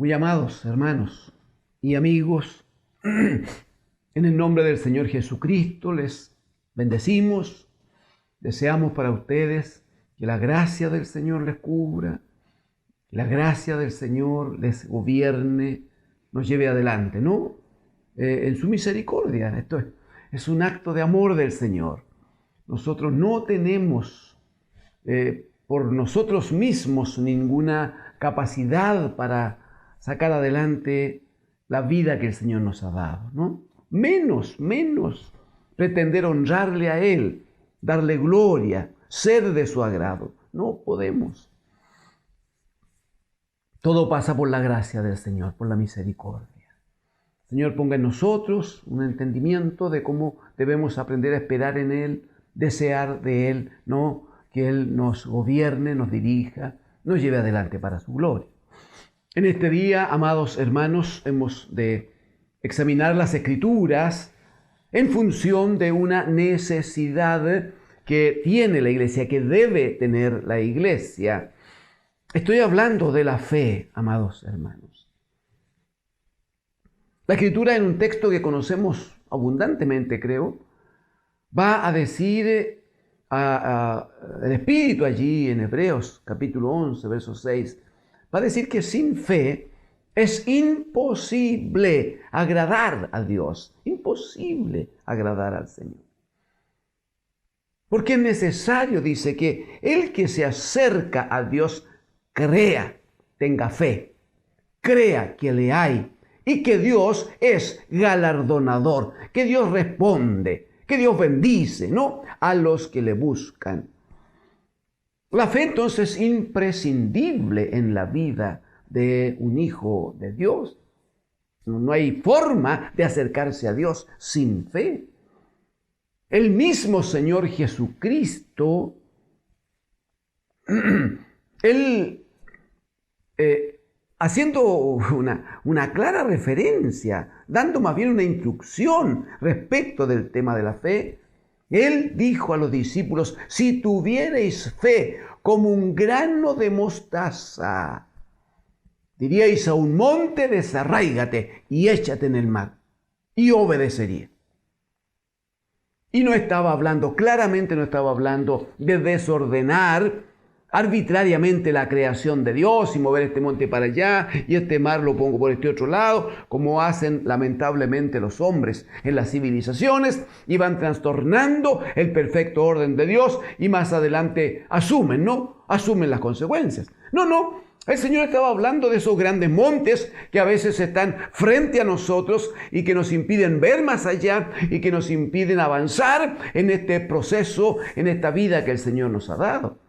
Muy amados hermanos y amigos, en el nombre del Señor Jesucristo les bendecimos, deseamos para ustedes que la gracia del Señor les cubra, que la gracia del Señor les gobierne, nos lleve adelante, ¿no? En su misericordia. Esto es un acto de amor del Señor. Nosotros no tenemos por nosotros mismos ninguna capacidad para sacar adelante la vida que el Señor nos ha dado, ¿no? Menos pretender honrarle a Él, darle gloria, ser de su agrado. No podemos. Todo pasa por la gracia del Señor, por la misericordia. Señor, ponga en nosotros un entendimiento de cómo debemos aprender a esperar en Él, desear de Él, ¿no? Que Él nos gobierne, nos dirija, nos lleve adelante para su gloria. En este día, amados hermanos, hemos de examinar las Escrituras en función de una necesidad que tiene la iglesia, que debe tener la iglesia. Estoy hablando de la fe, amados hermanos. La Escritura, en un texto que conocemos abundantemente, creo, va a decir el Espíritu allí en Hebreos capítulo 11, verso 6, va a decir que sin fe es imposible agradar a Dios, imposible agradar al Señor. Porque es necesario, dice, que el que se acerca a Dios crea, tenga fe, crea que le hay y que Dios es galardonador, que Dios responde, que Dios bendice, ¿no?, a los que le buscan. La fe entonces es imprescindible en la vida de un hijo de Dios. No hay forma de acercarse a Dios sin fe. El mismo Señor Jesucristo, Él, haciendo una clara referencia, dando más bien una instrucción respecto del tema de la fe, Él dijo a los discípulos: si tuvierais fe como un grano de mostaza, diríais a un monte: desarráigate y échate en el mar, y obedecería. Y no estaba hablando, claramente no estaba hablando de desordenar arbitrariamente la creación de Dios y mover este monte para allá y este mar lo pongo por este otro lado, como hacen lamentablemente los hombres en las civilizaciones, y van trastornando el perfecto orden de Dios y más adelante asumen las consecuencias. No, el Señor estaba hablando de esos grandes montes que a veces están frente a nosotros y que nos impiden ver más allá y que nos impiden avanzar en este proceso, en esta vida que el Señor nos ha dado.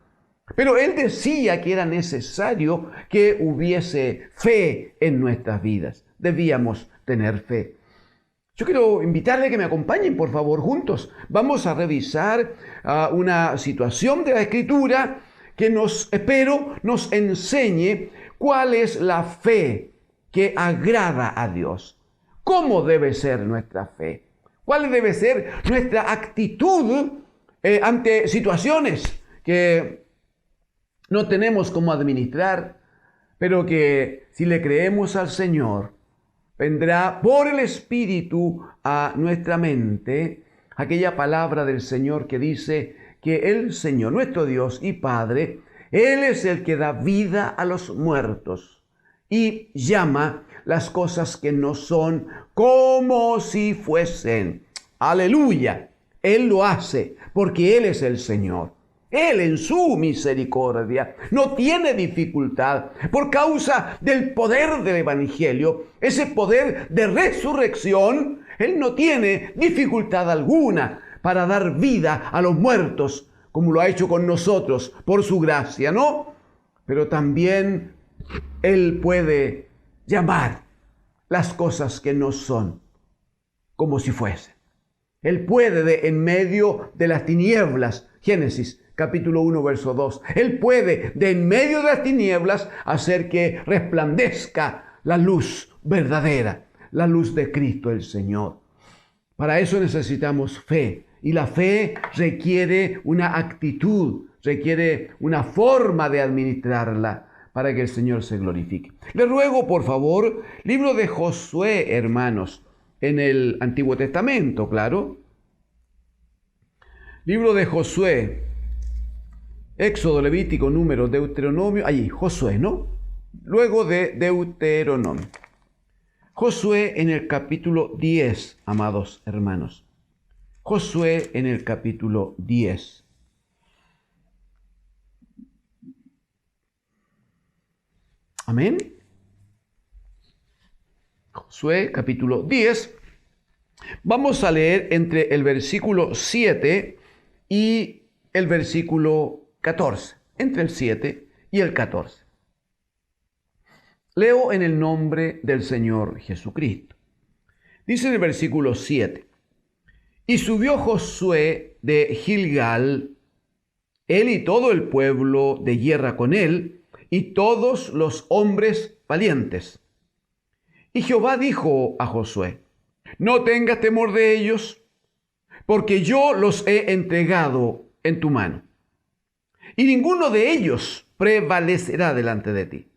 Pero Él decía que era necesario que hubiese fe en nuestras vidas. Debíamos tener fe. Yo quiero invitarle a que me acompañen, por favor, juntos. Vamos a revisar una situación de la Escritura que espero nos enseñe cuál es la fe que agrada a Dios. ¿Cómo debe ser nuestra fe? ¿Cuál debe ser nuestra actitud ante situaciones que no tenemos cómo administrar, pero que si le creemos al Señor, vendrá por el Espíritu a nuestra mente aquella palabra del Señor que dice que el Señor, nuestro Dios y Padre, Él es el que da vida a los muertos y llama las cosas que no son como si fuesen. ¡Aleluya! Él lo hace porque Él es el Señor. Él en su misericordia no tiene dificultad por causa del poder del Evangelio, ese poder de resurrección. Él no tiene dificultad alguna para dar vida a los muertos, como lo ha hecho con nosotros por su gracia, ¿no? Pero también Él puede llamar las cosas que no son como si fuesen. Él puede en medio de las tinieblas, Génesis capítulo 1, verso 2. Él puede, de en medio de las tinieblas, hacer que resplandezca la luz verdadera, la luz de Cristo el Señor. Para eso necesitamos fe. Y la fe requiere una actitud, requiere una forma de administrarla. para que el Señor se glorifique. Les ruego, por favor, libro de Josué, hermanos, en el Antiguo Testamento, claro. Libro de Josué, Éxodo, Levítico, Número, Deuteronomio, allí, Josué, ¿no? Luego de Deuteronomio. Josué en el capítulo 10, amados hermanos. Josué en el capítulo 10. Amén. Josué capítulo 10. Vamos a leer entre el versículo 7 y el versículo 14. Entre el 7 y el 14. Leo en el nombre del Señor Jesucristo. Dice en el versículo 7. Y subió Josué de Gilgal, él y todo el pueblo de guerra con él, y todos los hombres valientes. Y Jehová dijo a Josué: no tengas temor de ellos, porque yo los he entregado en tu mano, y ninguno de ellos prevalecerá delante de ti.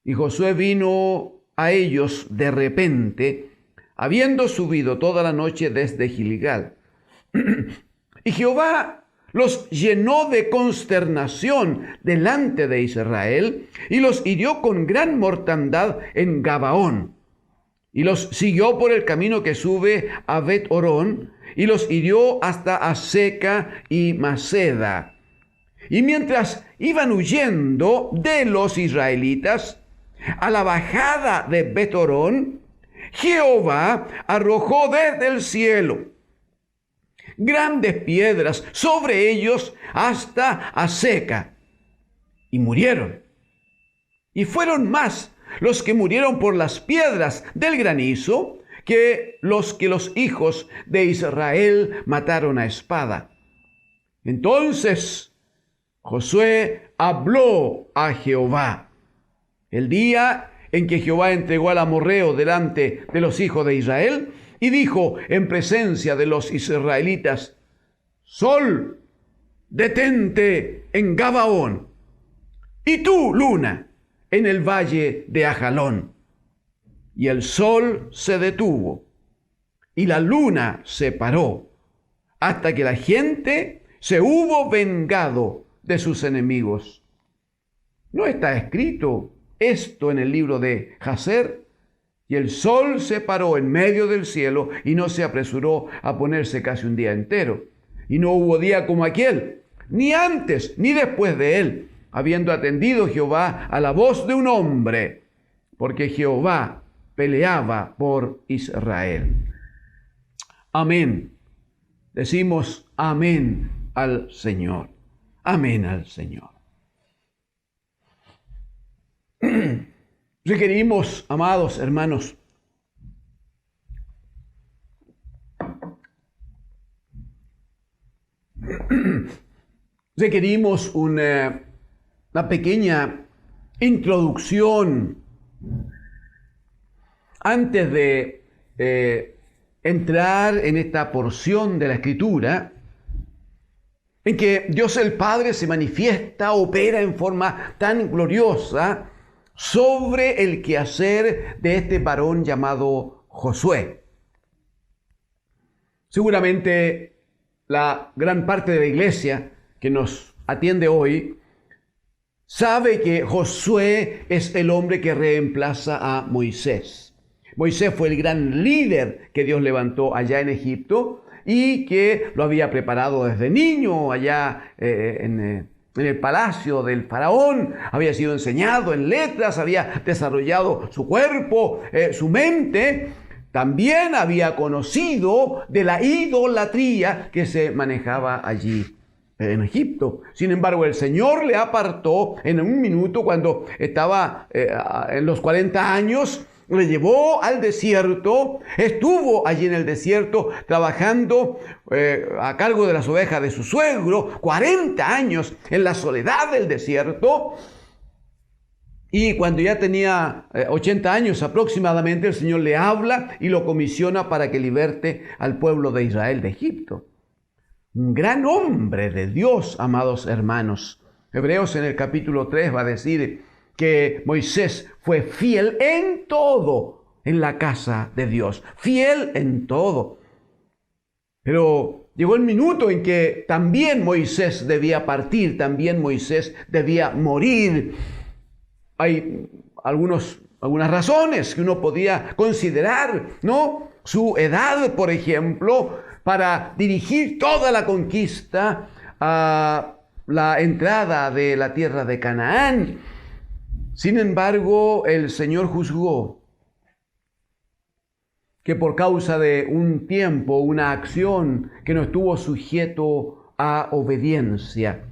Y Josué vino a ellos de repente, habiendo subido toda la noche desde Gilgal. Y Jehová los llenó de consternación delante de Israel, y los hirió con gran mortandad en Gabaón. Y los siguió por el camino que sube a Bet-Horón, y los hirió hasta Aseca y Maceda. Y mientras iban huyendo de los israelitas, a la bajada de Bet-Horón, Jehová arrojó desde el cielo grandes piedras sobre ellos hasta Aseca, y murieron. Y fueron más los que murieron por las piedras del granizo que los hijos de Israel mataron a espada. Entonces Josué habló a Jehová el día en que Jehová entregó al amorreo delante de los hijos de Israel, y dijo en presencia de los israelitas: Sol, detente en Gabaón, y tú, luna, en el valle de Ajalón. Y el sol se detuvo, y la luna se paró, hasta que la gente se hubo vengado de sus enemigos. ¿No está escrito esto en el libro de Jaser? Y el sol se paró en medio del cielo y no se apresuró a ponerse casi un día entero. Y no hubo día como aquel, ni antes ni después de él, habiendo atendido Jehová a la voz de un hombre, porque Jehová peleaba por Israel. Amén. Decimos amén al Señor. Amén al Señor. Requerimos, amados hermanos, requerimos una pequeña introducción antes de entrar en esta porción de la Escritura en que Dios el Padre se manifiesta, opera en forma tan gloriosa sobre el quehacer de este varón llamado Josué. Seguramente la gran parte de la iglesia que nos atiende hoy sabe que Josué es el hombre que reemplaza a Moisés. Moisés fue el gran líder que Dios levantó allá en Egipto y que lo había preparado desde niño allá en el palacio del faraón, había sido enseñado en letras, había desarrollado su cuerpo, su mente. También había conocido de la idolatría que se manejaba allí en Egipto. Sin embargo, el Señor le apartó en un minuto cuando estaba en los 40 años, le llevó al desierto, estuvo allí en el desierto trabajando a cargo de las ovejas de su suegro, 40 años en la soledad del desierto. Y cuando ya tenía 80 años aproximadamente, el Señor le habla y lo comisiona para que liberte al pueblo de Israel de Egipto. Un gran hombre de Dios, amados hermanos. Hebreos en el capítulo 3 va a decir que Moisés fue fiel en todo en la casa de Dios. Fiel en todo. Pero llegó el minuto en que también Moisés debía partir, también Moisés debía morir. Hay algunas razones que uno podía considerar, ¿no? Su edad, por ejemplo, para dirigir toda la conquista a la entrada de la tierra de Canaán. Sin embargo, el Señor juzgó que por causa de un tiempo, una acción que no estuvo sujeto a obediencia.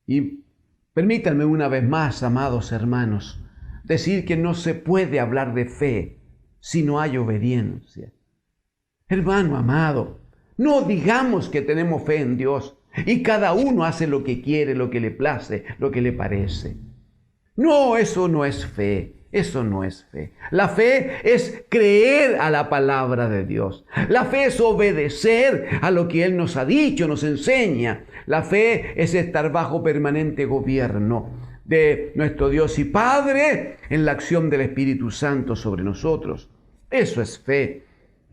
Y permítanme una vez más, amados hermanos, decir que no se puede hablar de fe si no hay obediencia. Hermano amado, no digamos que tenemos fe en Dios y cada uno hace lo que quiere, lo que le place, lo que le parece. No, eso no es fe. Eso no es fe. La fe es creer a la palabra de Dios. La fe es obedecer a lo que Él nos ha dicho, nos enseña. La fe es estar bajo permanente gobierno de nuestro Dios y Padre en la acción del Espíritu Santo sobre nosotros. Eso es fe.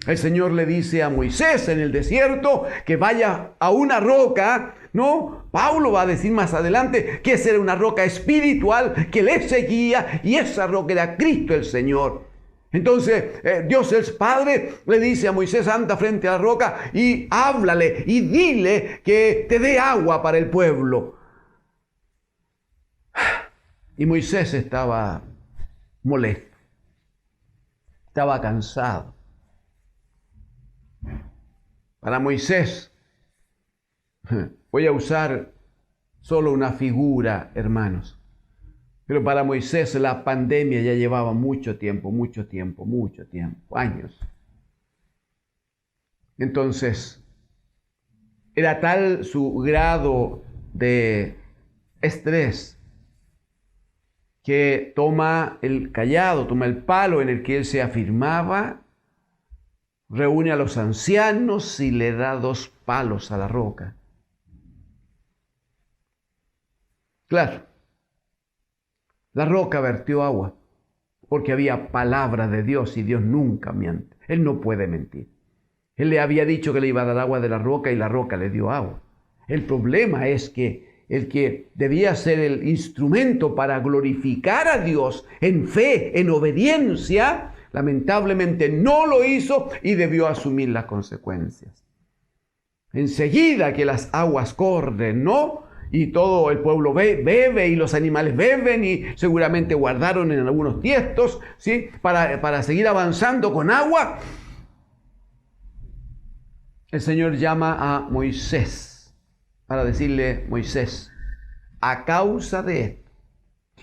El Señor le dice a Moisés en el desierto que vaya a una roca, ¿no? Pablo va a decir más adelante que esa era una roca espiritual que le seguía y esa roca era Cristo el Señor. Entonces Dios el Padre le dice a Moisés, anda frente a la roca y háblale y dile que te dé agua para el pueblo. Y Moisés estaba molesto, estaba cansado. Para Moisés, voy a usar solo una figura, hermanos, pero para Moisés la pandemia ya llevaba mucho tiempo, años. Entonces, era tal su grado de estrés que toma el cayado, toma el palo en el que él se afirmaba, reúne a los ancianos y le da 2 palos a la roca. Claro, la roca vertió agua porque había palabra de Dios y Dios nunca miente. Él no puede mentir. Él le había dicho que le iba a dar agua de la roca y la roca le dio agua. El problema es que el que debía ser el instrumento para glorificar a Dios en fe, en obediencia, lamentablemente no lo hizo y debió asumir las consecuencias. Enseguida que las aguas corren, ¿no? Y todo el pueblo bebe y los animales beben y seguramente guardaron en algunos tiestos, ¿sí? Para seguir avanzando con agua. El Señor llama a Moisés para decirle, Moisés, a causa de esto,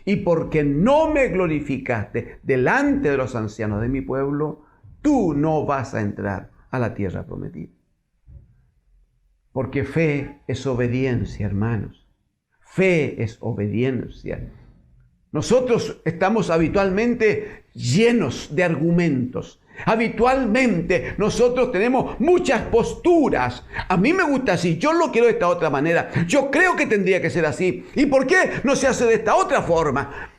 y porque no me glorificaste delante de los ancianos de mi pueblo, tú no vas a entrar a la tierra prometida. Porque fe es obediencia, hermanos. Fe es obediencia. Nosotros estamos habitualmente llenos de argumentos. Habitualmente nosotros tenemos muchas posturas. A mí me gusta así, yo lo quiero de esta otra manera. Yo creo que tendría que ser así. ¿Y por qué no se hace de esta otra forma?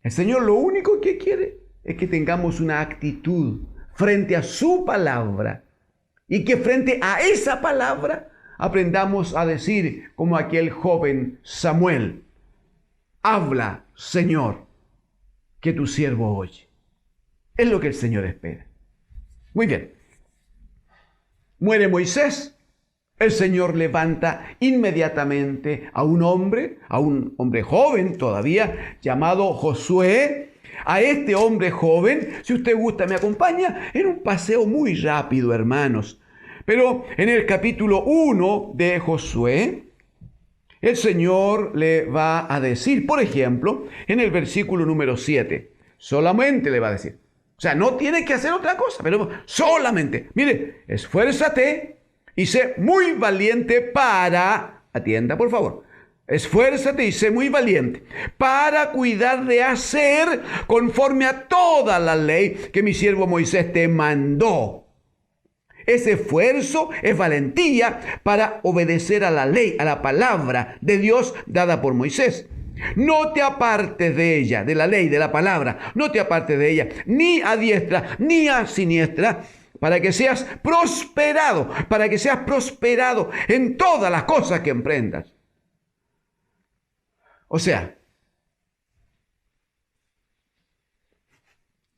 El Señor lo único que quiere es que tengamos una actitud frente a su palabra y que frente a esa palabra aprendamos a decir como aquel joven Samuel: habla, Señor, que tu siervo oye. Es lo que el Señor espera. Muy bien. Muere Moisés. El Señor levanta inmediatamente a un hombre joven todavía, llamado Josué. A este hombre joven, si usted gusta, me acompaña en un paseo muy rápido, hermanos. Pero en el capítulo 1 de Josué, el Señor le va a decir, por ejemplo, en el versículo número 7, solamente le va a decir, o sea, no tiene que hacer otra cosa, pero solamente, mire, esfuérzate y sé muy valiente para, atienda por favor, esfuérzate y sé muy valiente para cuidar de hacer conforme a toda la ley que mi siervo Moisés te mandó. Ese esfuerzo es valentía para obedecer a la ley, a la palabra de Dios dada por Moisés. No te apartes de ella, de la ley, de la palabra. No te apartes de ella, ni a diestra, ni a siniestra, para que seas prosperado, en todas las cosas que emprendas. O sea,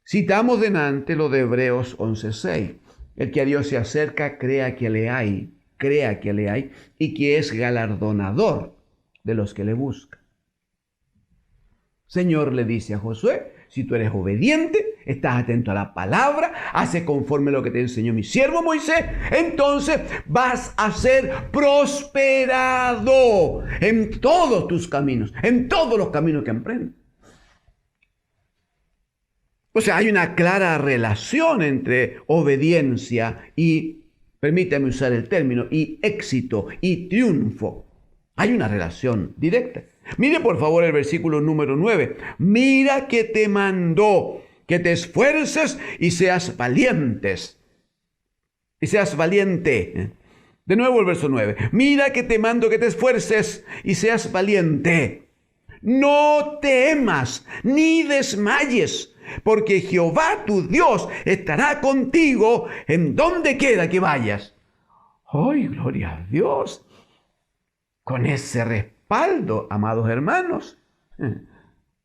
citamos delante lo de Hebreos 11:6. El que a Dios se acerca, crea que le hay, y que es galardonador de los que le buscan. Señor le dice a Josué, si tú eres obediente, estás atento a la palabra, haces conforme lo que te enseñó mi siervo Moisés, entonces vas a ser prosperado en todos tus caminos, en todos los caminos que emprendas. O sea, hay una clara relación entre obediencia y, permítame usar el término, y éxito y triunfo. Hay una relación directa. Mire por favor el versículo número 9. Mira que te mandó que te esfuerces y seas valientes. Y seas valiente. De nuevo el verso 9. Mira que te mando que te esfuerces y seas valiente. No temas ni desmayes, porque Jehová tu Dios estará contigo en donde quiera que vayas. ¡Ay, gloria a Dios! Con ese respaldo, amados hermanos,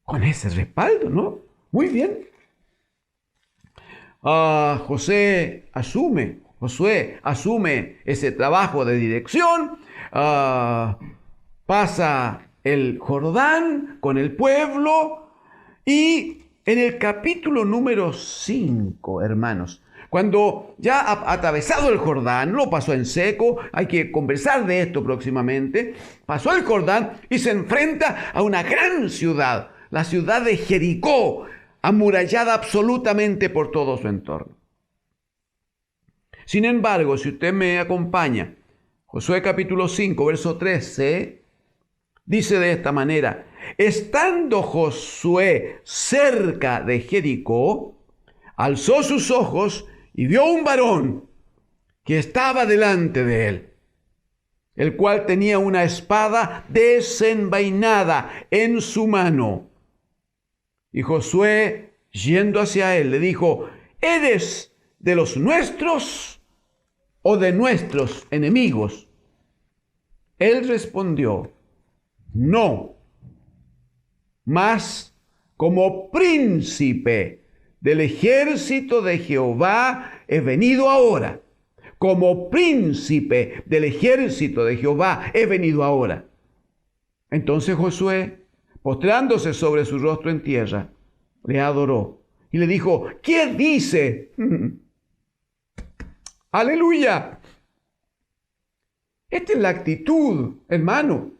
con ese respaldo, ¿no? Muy bien. Josué asume ese trabajo de dirección, pasa el Jordán con el pueblo y en el capítulo número 5, hermanos, cuando ya ha atravesado el Jordán, lo pasó en seco, hay que conversar de esto próximamente, pasó el Jordán y se enfrenta a una gran ciudad, la ciudad de Jericó, amurallada absolutamente por todo su entorno. Sin embargo, si usted me acompaña, Josué capítulo 5, verso 13, dice de esta manera, estando Josué cerca de Jericó, alzó sus ojos y vio un varón que estaba delante de él, el cual tenía una espada desenvainada en su mano. Y Josué, yendo hacia él, le dijo, ¿eres de los nuestros o de nuestros enemigos? Él respondió, no, mas como príncipe del ejército de Jehová he venido ahora. Como príncipe del ejército de Jehová he venido ahora. Entonces Josué, postrándose sobre su rostro en tierra, le adoró y le dijo, ¿qué dice? ¡Aleluya! Esta es la actitud, hermano.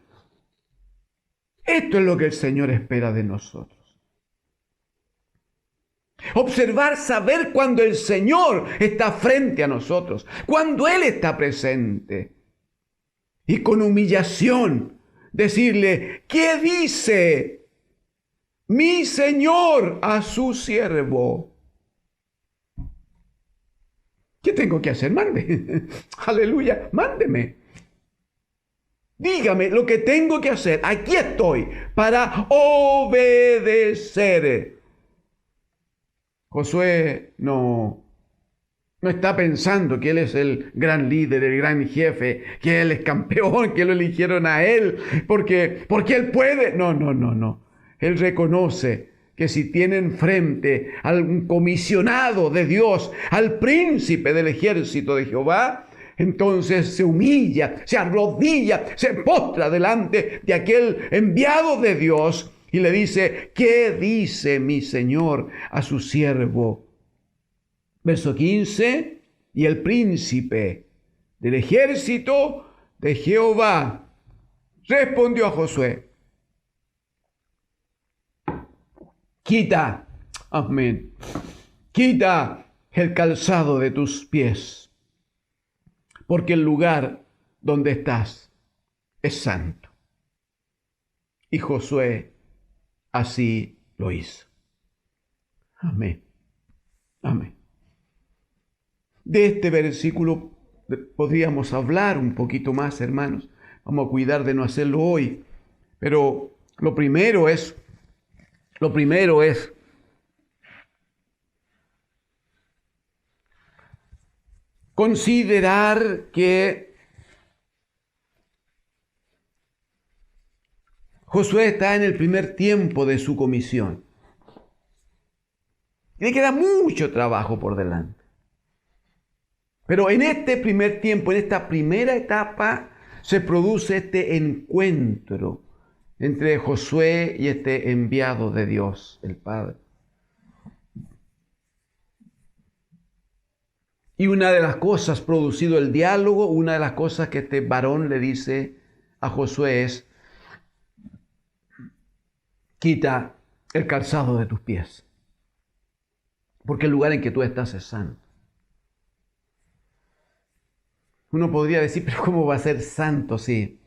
Esto es lo que el Señor espera de nosotros. Observar, saber cuando el Señor está frente a nosotros, cuando Él está presente. Y con humillación decirle, ¿qué dice mi Señor a su siervo? ¿Qué tengo que hacer? Mande. Aleluya, mándeme. Dígame lo que tengo que hacer. Aquí estoy para obedecer. Josué no está pensando que él es el gran líder, el gran jefe, que él es campeón, que lo eligieron a él, porque él puede. No. Él reconoce que si tienen frente al comisionado de Dios, al príncipe del ejército de Jehová, entonces se humilla, se arrodilla, se postra delante de aquel enviado de Dios y le dice, ¿qué dice mi Señor a su siervo? Verso 15, y el príncipe del ejército de Jehová respondió a Josué, quita, amén, quita el calzado de tus pies, porque el lugar donde estás es santo. Y Josué así lo hizo. Amén. Amén. De este versículo podríamos hablar un poquito más, hermanos. Vamos a cuidar de no hacerlo hoy. Pero lo primero es considerar que Josué está en el primer tiempo de su comisión. Le queda mucho trabajo por delante. Pero en este primer tiempo, en esta primera etapa, se produce este encuentro entre Josué y este enviado de Dios, el Padre. Y una de las cosas, producido el diálogo, una de las cosas que este varón le dice a Josué es: quita el calzado de tus pies, porque el lugar en que tú estás es santo. Uno podría decir, pero ¿cómo va a ser santo si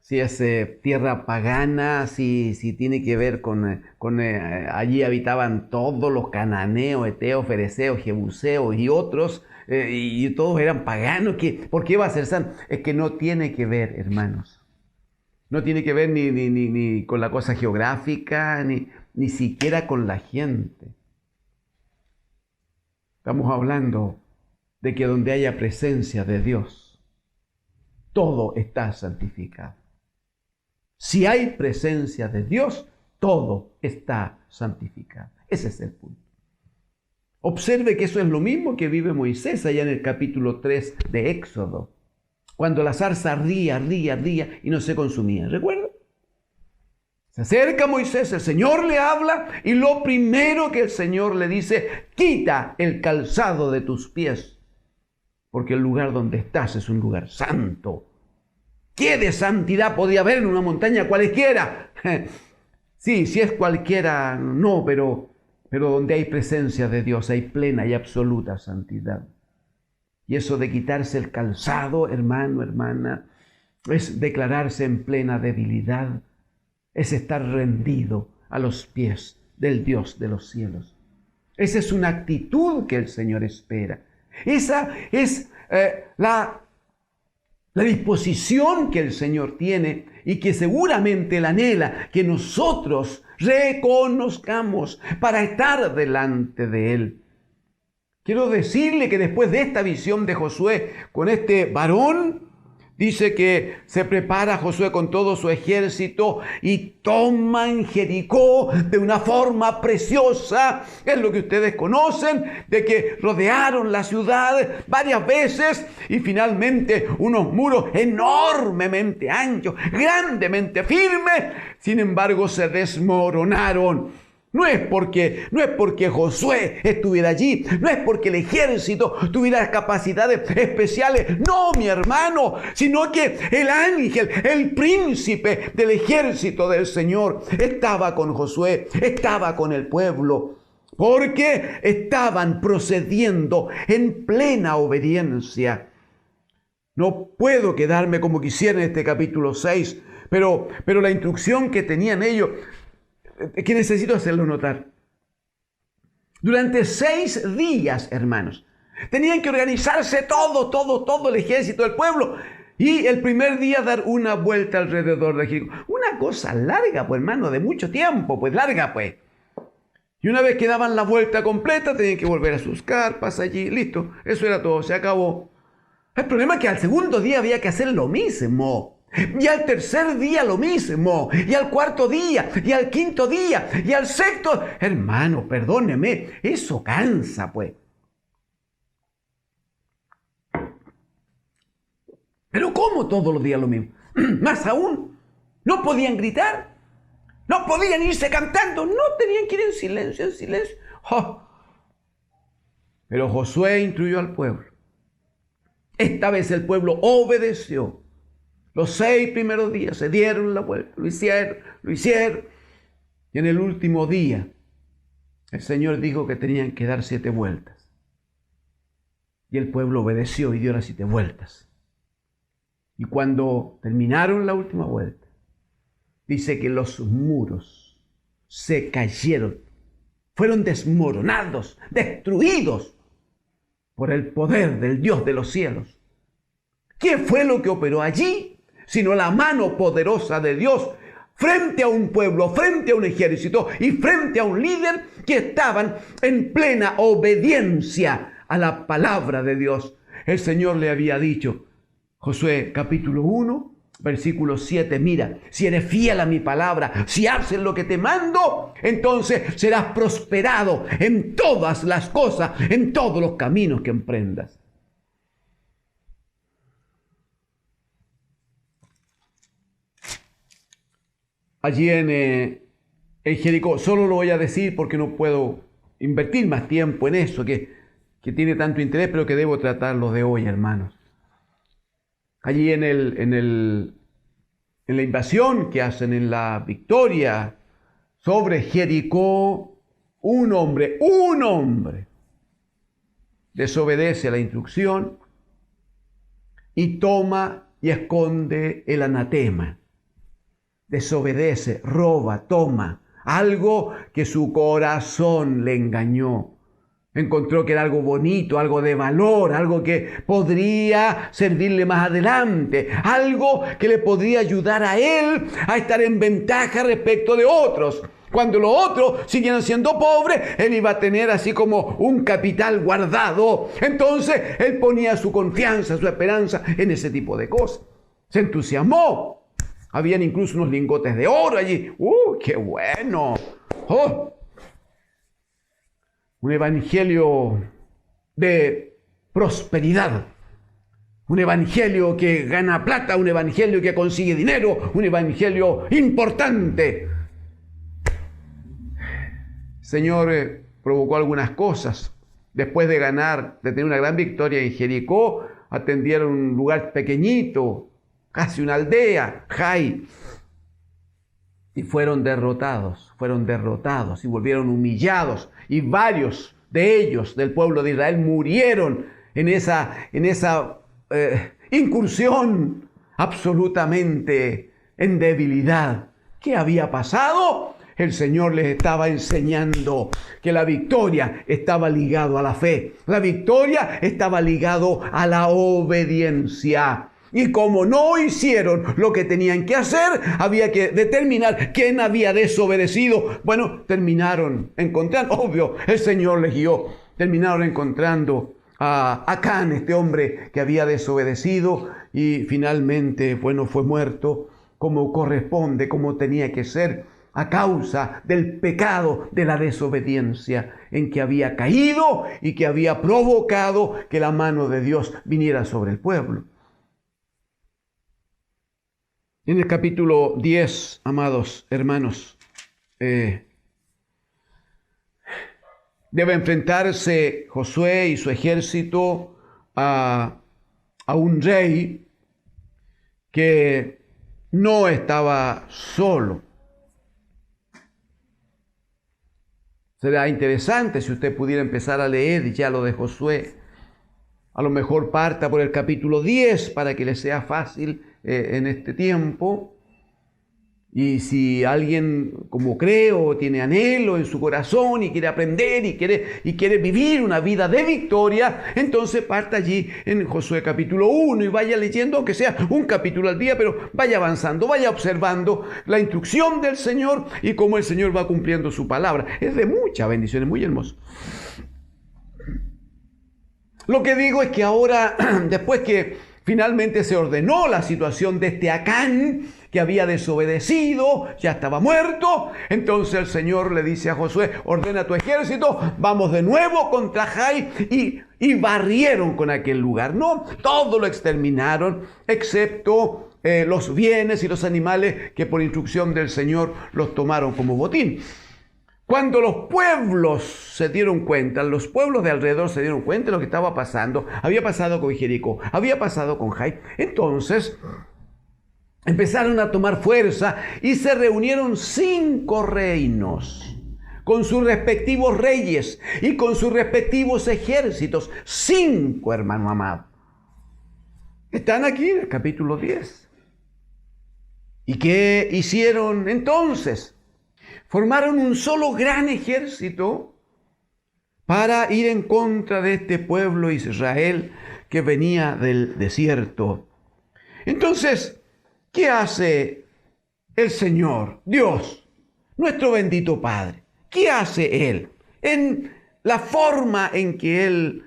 es tierra pagana, si tiene que ver con allí habitaban todos los cananeos, heteos, fereceos, jebuseos y otros, y todos eran paganos? ¿Por qué va a ser santo? Es que no tiene que ver, hermanos. No tiene que ver ni con la cosa geográfica, ni siquiera con la gente. Estamos hablando de que donde haya presencia de Dios, todo está santificado. Si hay presencia de Dios, todo está santificado. Ese es el punto. Observe que eso es lo mismo que vive Moisés allá en el capítulo 3 de Éxodo, cuando la zarza ardía y no se consumía. ¿Recuerdan? Se acerca Moisés, el Señor le habla y lo primero que el Señor le dice: quita el calzado de tus pies, porque el lugar donde estás es un lugar santo. ¿Qué de santidad podía haber en una montaña cualquiera? Sí, si es cualquiera, no, pero donde hay presencia de Dios hay plena y absoluta santidad. Y eso de quitarse el calzado, hermano, hermana, es declararse en plena debilidad, es estar rendido a los pies del Dios de los cielos. Esa es una actitud que el Señor espera. Esa es la disposición que el Señor tiene y que seguramente Él anhela que nosotros reconozcamos para estar delante de Él. Quiero decirle que después de esta visión de Josué con este varón, dice que se prepara Josué con todo su ejército y toman Jericó de una forma preciosa. Es lo que ustedes conocen, de que rodearon la ciudad varias veces y finalmente unos muros enormemente anchos, grandemente firmes, sin embargo se desmoronaron. No es porque Josué estuviera allí, no es porque el ejército tuviera capacidades especiales, no, mi hermano, sino que el ángel, el príncipe del ejército del Señor, estaba con Josué, estaba con el pueblo, porque estaban procediendo en plena obediencia. No puedo quedarme como quisiera en este capítulo 6, pero la instrucción que tenían ellos, que necesito hacerlo notar. Durante 6 días, hermanos, tenían que organizarse todo el ejército del pueblo. Y el primer día dar una vuelta alrededor de Jericó. Una cosa larga, pues, hermano, de mucho tiempo, pues, larga, pues. Y una vez que daban la vuelta completa, tenían que volver a sus carpas allí. Listo, eso era todo, se acabó. El problema es que al segundo día había que hacer lo mismo. Y al tercer día lo mismo, y al cuarto día, y al quinto día, y al sexto. Hermano, perdóneme, eso cansa, pues. Pero ¿cómo todos los días lo mismo? Más aún, no podían gritar, no podían irse cantando, no, tenían que ir en silencio, Oh. Pero Josué instruyó al pueblo. Esta vez el pueblo obedeció. Los 6 primeros días se dieron la vuelta, lo hicieron. Y en el último día, el Señor dijo que tenían que dar 7 vueltas. Y el pueblo obedeció y dio las 7 vueltas. Y cuando terminaron la última vuelta, dice que los muros se cayeron, fueron desmoronados, destruidos por el poder del Dios de los cielos. ¿Qué fue lo que operó allí? Sino la mano poderosa de Dios frente a un pueblo, frente a un ejército y frente a un líder que estaban en plena obediencia a la palabra de Dios. El Señor le había dicho, Josué capítulo 1, versículo 7, mira, si eres fiel a mi palabra, si haces lo que te mando, entonces serás prosperado en todas las cosas, en todos los caminos que emprendas. Allí en Jericó, solo lo voy a decir porque no puedo invertir más tiempo en eso, que tiene tanto interés, pero que debo tratarlo de hoy, hermanos. Allí en la invasión que hacen, en la victoria sobre Jericó, un hombre desobedece a la instrucción y toma y esconde el anatema. Desobedece, roba, toma algo que su corazón le engañó. Encontró que era algo bonito, algo de valor, algo que podría servirle más adelante, algo que le podría ayudar a él a estar en ventaja respecto de otros. Cuando los otros siguieran siendo pobres, él iba a tener así como un capital guardado. Entonces él ponía su confianza, su esperanza en ese tipo de cosas. Se entusiasmó. Habían incluso unos lingotes de oro allí. ¡Qué bueno! ¡Oh! Un evangelio de prosperidad. Un evangelio que gana plata, un evangelio que consigue dinero, un evangelio importante. El Señor provocó algunas cosas. Después de tener una gran victoria en Jericó, atendieron un lugar pequeñito, casi una aldea, Jai, y fueron derrotados y volvieron humillados, y varios de ellos del pueblo de Israel murieron en esa incursión absolutamente en debilidad. ¿Qué había pasado? El Señor les estaba enseñando que la victoria estaba ligado a la fe, la victoria estaba ligado a la obediencia. Y como no hicieron lo que tenían que hacer, había que determinar quién había desobedecido. Bueno, terminaron encontrando, obvio, el Señor les guió. Terminaron encontrando a Acán, este hombre que había desobedecido, y finalmente, bueno, fue muerto como corresponde, como tenía que ser, a causa del pecado de la desobediencia en que había caído y que había provocado que la mano de Dios viniera sobre el pueblo. En el capítulo 10, amados hermanos, debe enfrentarse Josué y su ejército a un rey que no estaba solo. Será interesante si usted pudiera empezar a leer ya lo de Josué. A lo mejor parta por el capítulo 10 para que le sea fácil en este tiempo. Y si alguien, como creo, tiene anhelo en su corazón y quiere aprender y quiere vivir una vida de victoria, entonces parta allí en Josué capítulo 1 y vaya leyendo, aunque sea un capítulo al día, pero vaya avanzando, vaya observando la instrucción del Señor y cómo el Señor va cumpliendo su palabra. Es de mucha bendición, es muy hermoso. Lo que digo es que ahora, después que finalmente se ordenó la situación de este Acán, que había desobedecido, ya estaba muerto, entonces el Señor le dice a Josué, ordena tu ejército, vamos de nuevo contra Jai, y barrieron con aquel lugar. No, todo lo exterminaron, excepto los bienes y los animales que por instrucción del Señor los tomaron como botín. Cuando los pueblos se dieron cuenta, los pueblos de alrededor se dieron cuenta de lo que estaba pasando, había pasado con Jericó, había pasado con Jai, entonces empezaron a tomar fuerza y se reunieron 5 reinos con sus respectivos reyes y con sus respectivos ejércitos. 5, hermano amado. Están aquí en el capítulo 10. ¿Y qué hicieron entonces? Formaron un solo gran ejército para ir en contra de este pueblo Israel que venía del desierto. Entonces, ¿qué hace el Señor, Dios, nuestro bendito Padre? ¿Qué hace Él? En la forma en que Él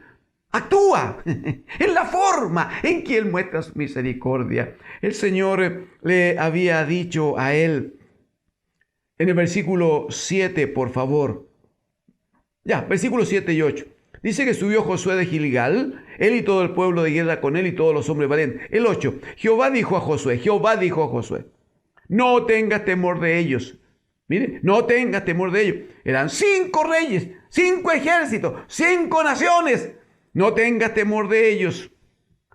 actúa, en la forma en que Él muestra su misericordia. El Señor le había dicho a Él, en el versículo 7, por favor. Versículos 7 y 8. Dice que subió Josué de Gilgal, él y todo el pueblo de guerra con él y todos los hombres valientes. El 8. Jehová dijo a Josué, no tengas temor de ellos. Mire, no tengas temor de ellos. Eran 5 reyes, 5 ejércitos, 5 naciones. No tengas temor de ellos,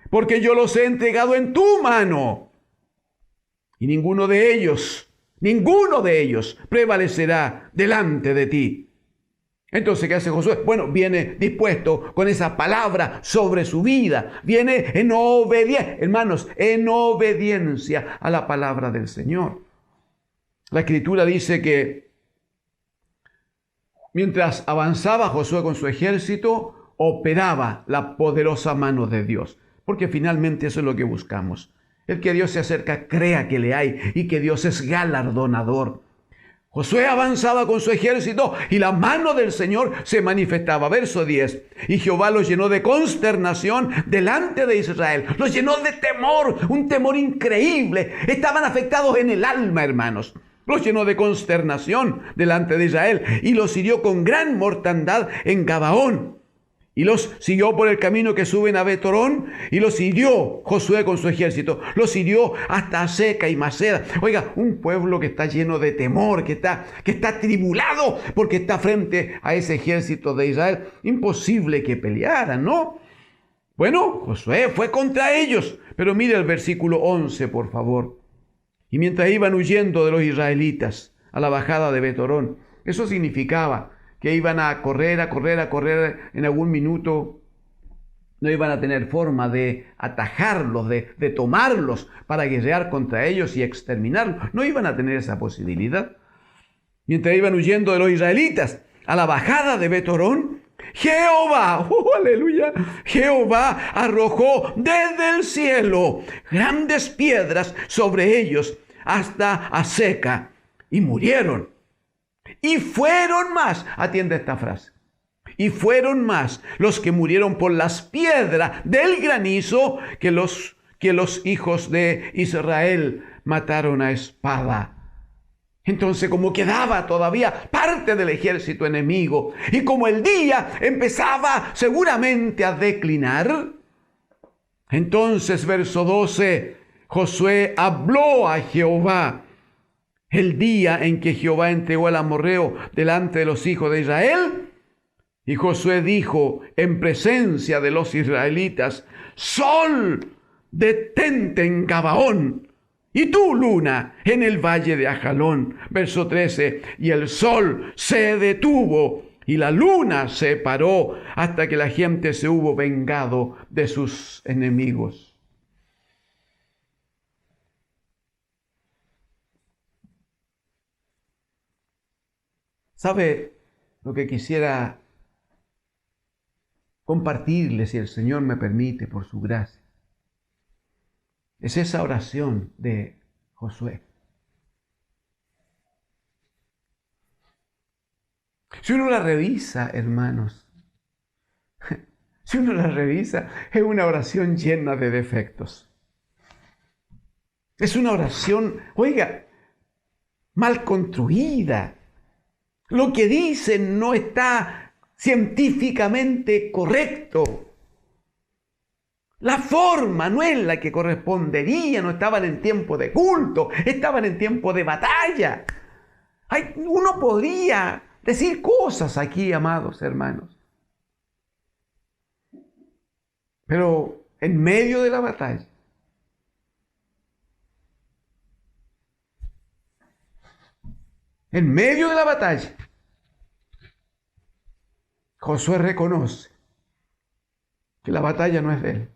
porque yo los he entregado en tu mano. Y ninguno de ellos prevalecerá delante de ti. Entonces, ¿qué hace Josué? Bueno, viene dispuesto con esa palabra sobre su vida. Viene en obediencia, hermanos, en obediencia a la palabra del Señor. La Escritura dice que mientras avanzaba Josué con su ejército, operaba la poderosa mano de Dios. Porque finalmente eso es lo que buscamos. El que Dios se acerca, crea que le hay y que Dios es galardonador. Josué avanzaba con su ejército y la mano del Señor se manifestaba. Verso 10. Y Jehová los llenó de consternación delante de Israel. Los llenó de temor, un temor increíble. Estaban afectados en el alma, hermanos. Los llenó de consternación delante de Israel y los hirió con gran mortandad en Gabaón. Y los siguió por el camino que suben a Betorón y los hirió Josué con su ejército. Los hirió hasta Aseca y Maceda. Oiga, un pueblo que está lleno de temor, que está atribulado porque está frente a ese ejército de Israel. Imposible que pelearan, ¿no? Bueno, Josué fue contra ellos. Pero mire el versículo 11, por favor. Y mientras iban huyendo de los israelitas a la bajada de Betorón, eso significaba que iban a correr, en algún minuto no iban a tener forma de atajarlos, de tomarlos para guerrear contra ellos y exterminarlos. No iban a tener esa posibilidad. Mientras iban huyendo de los israelitas a la bajada de Betorón, Jehová arrojó desde el cielo grandes piedras sobre ellos hasta Aseca y murieron. Y fueron más, atiende esta frase, y fueron más los que murieron por las piedras del granizo que los hijos de Israel mataron a espada. Entonces, como quedaba todavía parte del ejército enemigo y como el día empezaba seguramente a declinar, entonces, verso 12, Josué habló a Jehová el día en que Jehová entregó al amorreo delante de los hijos de Israel. Y Josué dijo en presencia de los israelitas: Sol, detente en Gabaón, y tú, luna, en el valle de Ajalón. Verso 13, y el sol se detuvo y la luna se paró hasta que la gente se hubo vengado de sus enemigos. ¿Sabe lo que quisiera compartirle, si el Señor me permite, por su gracia? Es esa oración de Josué. Si uno la revisa, hermanos, es una oración llena de defectos. Es una oración, oiga, mal construida. Lo que dice no está científicamente correcto. La forma no es la que correspondería, no estaban en tiempo de culto, estaban en tiempo de batalla. Uno podría decir cosas aquí, amados hermanos. Pero en medio de la batalla, Josué reconoce que la batalla no es de él.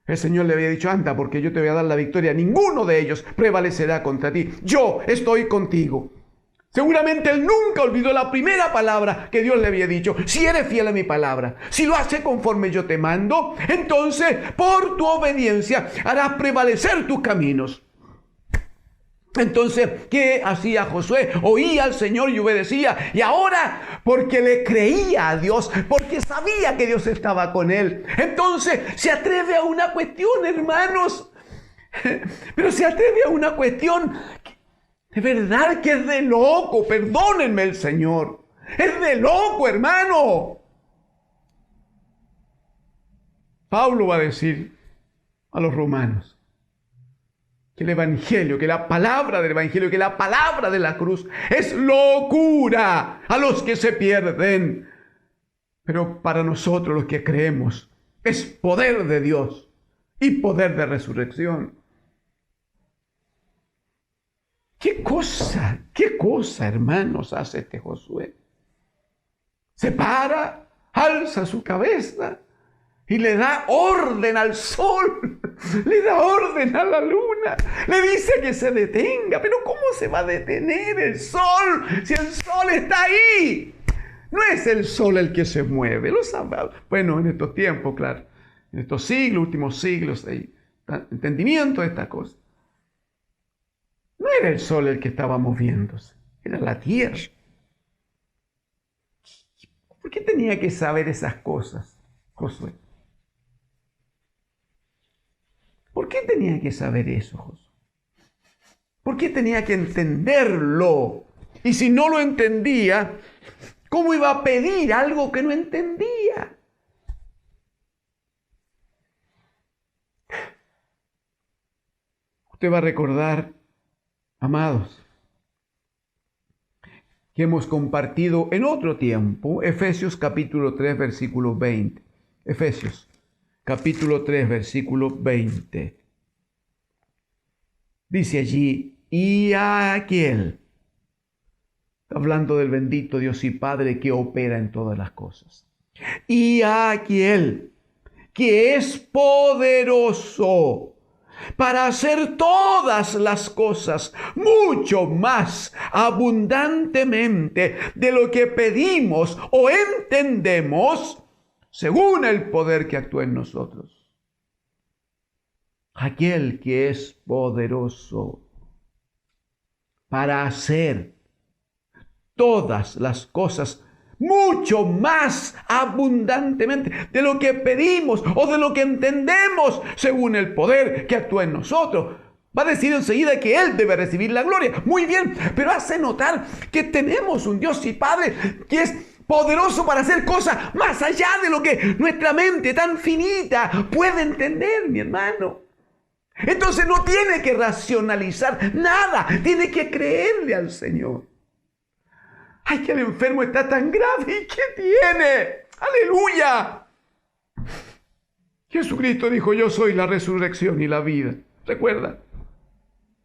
El Señor le había dicho: anda, porque yo te voy a dar la victoria. Ninguno de ellos prevalecerá contra ti. Yo estoy contigo. Seguramente él nunca olvidó la primera palabra que Dios le había dicho. Si eres fiel a mi palabra, si lo haces conforme yo te mando, entonces por tu obediencia harás prevalecer tus caminos. Entonces, ¿qué hacía Josué? Oía al Señor y obedecía. Y ahora, porque le creía a Dios, porque sabía que Dios estaba con él, entonces se atreve a una cuestión, hermanos. Pero se atreve a una cuestión de verdad que es de loco, perdónenme el Señor. Es de loco, hermano. Pablo va a decir a los romanos que el Evangelio, que la palabra del Evangelio, que la palabra de la cruz es locura a los que se pierden. Pero para nosotros los que creemos es poder de Dios y poder de resurrección. ¿Qué cosa, hermanos, hace este Josué? Se para, alza su cabeza y le da orden al sol, le da orden a la luna, le dice que se detenga. Pero ¿cómo se va a detener el sol si el sol está ahí? No es el sol el que se mueve, lo sabe. Bueno, en estos tiempos, claro, en estos siglos, últimos siglos, hay entendimiento de esta cosa. No era el sol el que estaba moviéndose, era la tierra. ¿Por qué tenía que saber esas cosas, Josué? ¿Por qué tenía que saber eso, Josué? ¿Por qué tenía que entenderlo? Y si no lo entendía, ¿cómo iba a pedir algo que no entendía? Usted va a recordar, amados, que hemos compartido en otro tiempo, Efesios capítulo 3, versículo 20. Efesios capítulo 3, versículo 20. Dice allí, y a aquel, hablando del bendito Dios y Padre que opera en todas las cosas, y a aquel que es poderoso para hacer todas las cosas mucho más abundantemente de lo que pedimos o entendemos, según el poder que actúa en nosotros. Aquel que es poderoso para hacer todas las cosas mucho más abundantemente de lo que pedimos o de lo que entendemos, según el poder que actúa en nosotros. Va a decir enseguida que Él debe recibir la gloria. Muy bien, pero hace notar que tenemos un Dios y Padre que es poderoso para hacer cosas más allá de lo que nuestra mente tan finita puede entender, mi hermano. Entonces no tiene que racionalizar nada, tiene que creerle al Señor. ¡Ay, que el enfermo está tan grave! ¿Y qué tiene? ¡Aleluya! Jesucristo dijo, yo soy la resurrección y la vida. ¿Recuerda?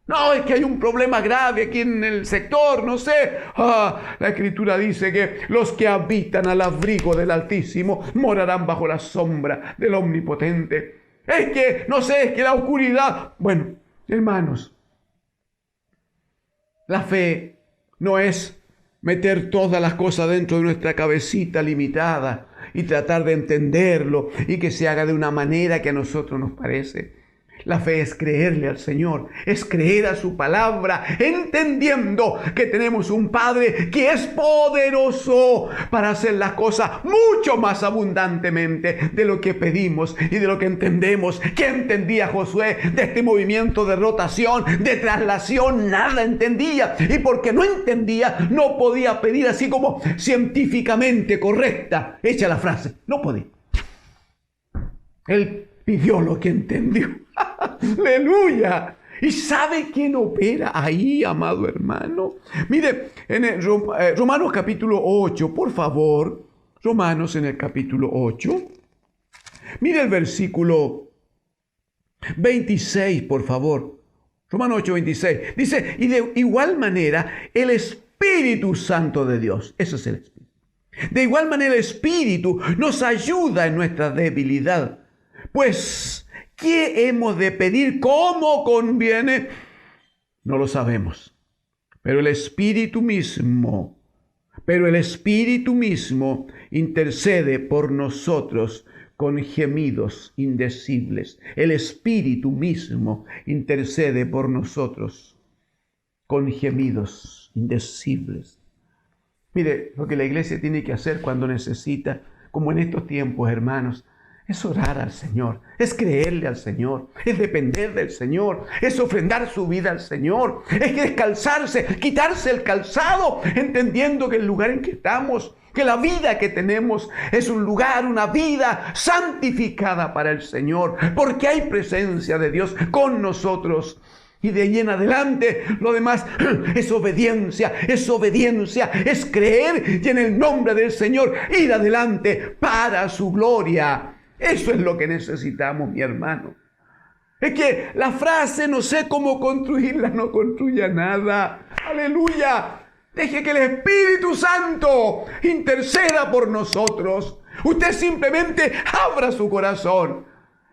No, es que hay un problema grave aquí en el sector, no sé. La Escritura dice que los que habitan al abrigo del Altísimo morarán bajo la sombra del Omnipotente. Es que, no sé, es que la oscuridad... Bueno, hermanos, la fe no es meter todas las cosas dentro de nuestra cabecita limitada y tratar de entenderlo y que se haga de una manera que a nosotros nos parece. La fe es creerle al Señor, es creer a su palabra, entendiendo que tenemos un Padre que es poderoso para hacer las cosas mucho más abundantemente de lo que pedimos y de lo que entendemos. ¿Qué entendía Josué de este movimiento de rotación, de traslación? Nada entendía. Y porque no entendía, no podía pedir así como científicamente correcta. Hecha la frase, no podía. Él pidió lo que entendió. ¡Aleluya! ¿Y sabe quién opera ahí, amado hermano? Mire, en Romanos capítulo 8, por favor. Romanos en el capítulo 8. Mire el versículo 26, por favor. Romanos 8, 26. Dice, y de igual manera, el Espíritu Santo de Dios. Eso es el Espíritu. De igual manera, el Espíritu nos ayuda en nuestra debilidad. Pues, ¿qué hemos de pedir? ¿Cómo conviene? No lo sabemos. Pero el Espíritu mismo intercede por nosotros con gemidos indecibles. El Espíritu mismo intercede por nosotros con gemidos indecibles. Mire, lo que la iglesia tiene que hacer cuando necesita, como en estos tiempos, hermanos, es orar al Señor, es creerle al Señor, es depender del Señor, es ofrendar su vida al Señor, es descalzarse, quitarse el calzado, entendiendo que el lugar en que estamos, que la vida que tenemos es un lugar, una vida santificada para el Señor, porque hay presencia de Dios con nosotros. Y de ahí en adelante, lo demás es obediencia, es creer y en el nombre del Señor ir adelante para su gloria. Eso es lo que necesitamos, mi hermano. Es que la frase no sé cómo construirla no construya nada. Aleluya. Deje que el Espíritu Santo interceda por nosotros. Usted simplemente abra su corazón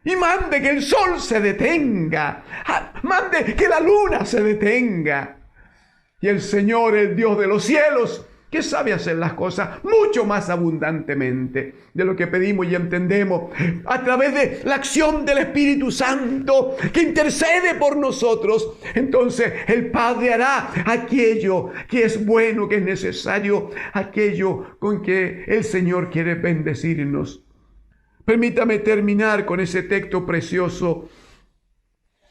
y mande que el sol se detenga. Mande que la luna se detenga. Y el Señor, el Dios de los cielos, que sabe hacer las cosas mucho más abundantemente de lo que pedimos y entendemos, a través de la acción del Espíritu Santo que intercede por nosotros, entonces el Padre hará aquello que es bueno, que es necesario, aquello con que el Señor quiere bendecirnos. Permítame terminar con ese texto precioso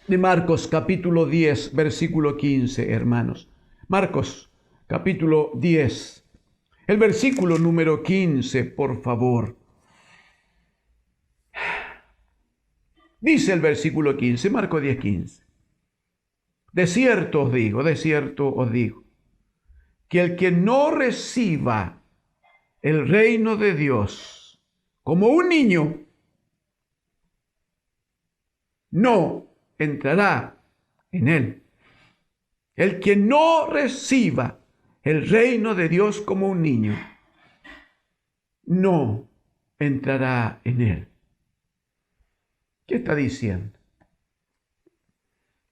de Marcos capítulo 10, versículo 15, hermanos. Marcos capítulo 10, el versículo número 15, por favor. Dice el versículo 15, Marcos 10, 15. De cierto os digo, que el que no reciba el reino de Dios como un niño, no entrará en él. El que no reciba el reino de Dios como un niño, no entrará en él. ¿Qué está diciendo?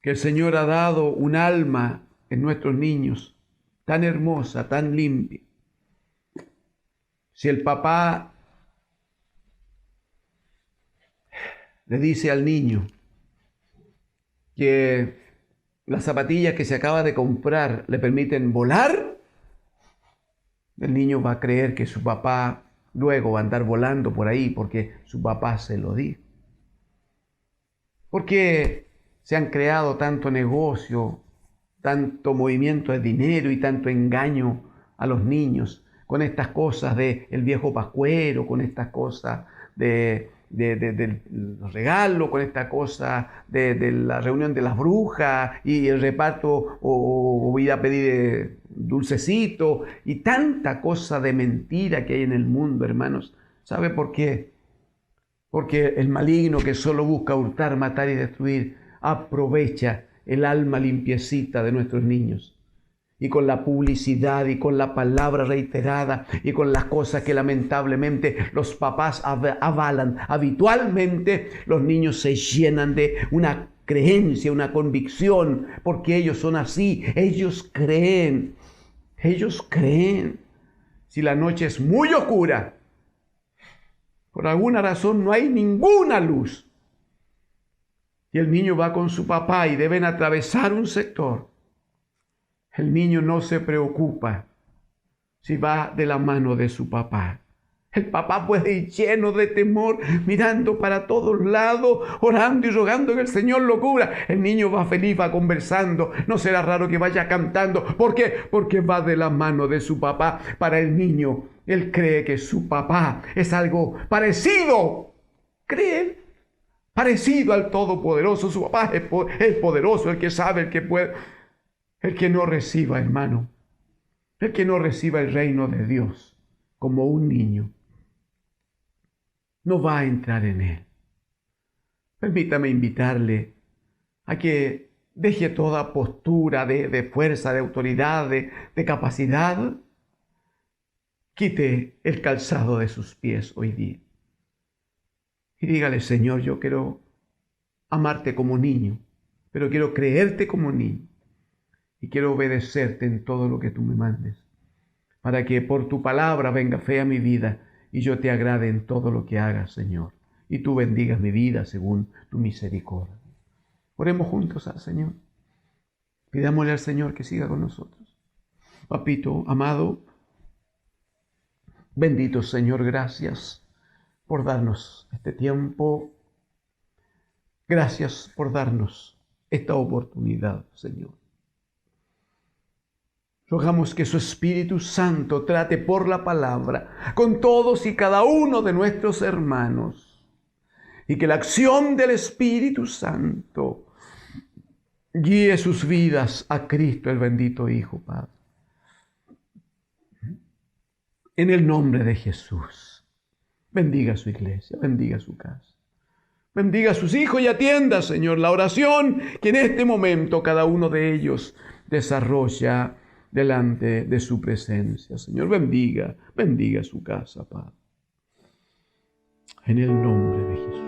Que el Señor ha dado un alma en nuestros niños tan hermosa, tan limpia. Si el papá le dice al niño que las zapatillas que se acaba de comprar le permiten volar, el niño va a creer que su papá luego va a andar volando por ahí porque su papá se lo dijo. Porque se han creado tanto negocio, tanto movimiento de dinero y tanto engaño a los niños con estas cosas del viejo pascuero, con estas cosas de los regalos, con esta cosa de la reunión de las brujas y el reparto o ir a pedir dulcecito y tanta cosa de mentira que hay en el mundo, hermanos. ¿Sabe por qué? Porque el maligno, que solo busca hurtar, matar y destruir, aprovecha el alma limpiecita de nuestros niños. Y con la publicidad y con la palabra reiterada y con las cosas que lamentablemente los papás avalan habitualmente, los niños se llenan de una creencia, una convicción, porque ellos son así, ellos creen. Si la noche es muy oscura, por alguna razón no hay ninguna luz, y el niño va con su papá y deben atravesar un sector, el niño no se preocupa si va de la mano de su papá. El papá puede ir lleno de temor, mirando para todos lados, orando y rogando que el Señor lo cubra. El niño va feliz, va conversando. No será raro que vaya cantando. ¿Por qué? Porque va de la mano de su papá. Para el niño, él cree que su papá es algo parecido. Cree parecido al Todopoderoso. Su papá es el poderoso, el que sabe, el que puede. El que no reciba, hermano, el que no reciba el reino de Dios como un niño, no va a entrar en él. Permítame invitarle a que deje toda postura de fuerza, de autoridad, de capacidad. Quite el calzado de sus pies hoy día. Y dígale: Señor, yo quiero amarte como niño, pero quiero creerte como niño. y quiero obedecerte en todo lo que tú me mandes, para que por tu palabra venga fe a mi vida y yo te agrade en todo lo que hagas, Señor, y tú bendigas mi vida según tu misericordia. Oremos juntos al Señor. Pidámosle al Señor que siga con nosotros. Papito amado, bendito Señor, gracias por darnos este tiempo. Gracias por darnos esta oportunidad, Señor. Rogamos que su Espíritu Santo trate por la palabra con todos y cada uno de nuestros hermanos, y que la acción del Espíritu Santo guíe sus vidas a Cristo, el bendito Hijo, Padre. En el nombre de Jesús, bendiga su iglesia, bendiga su casa, bendiga a sus hijos y atienda, Señor, la oración que en este momento cada uno de ellos desarrolla delante de su presencia. Señor, bendiga su casa, Padre. En el nombre de Jesús.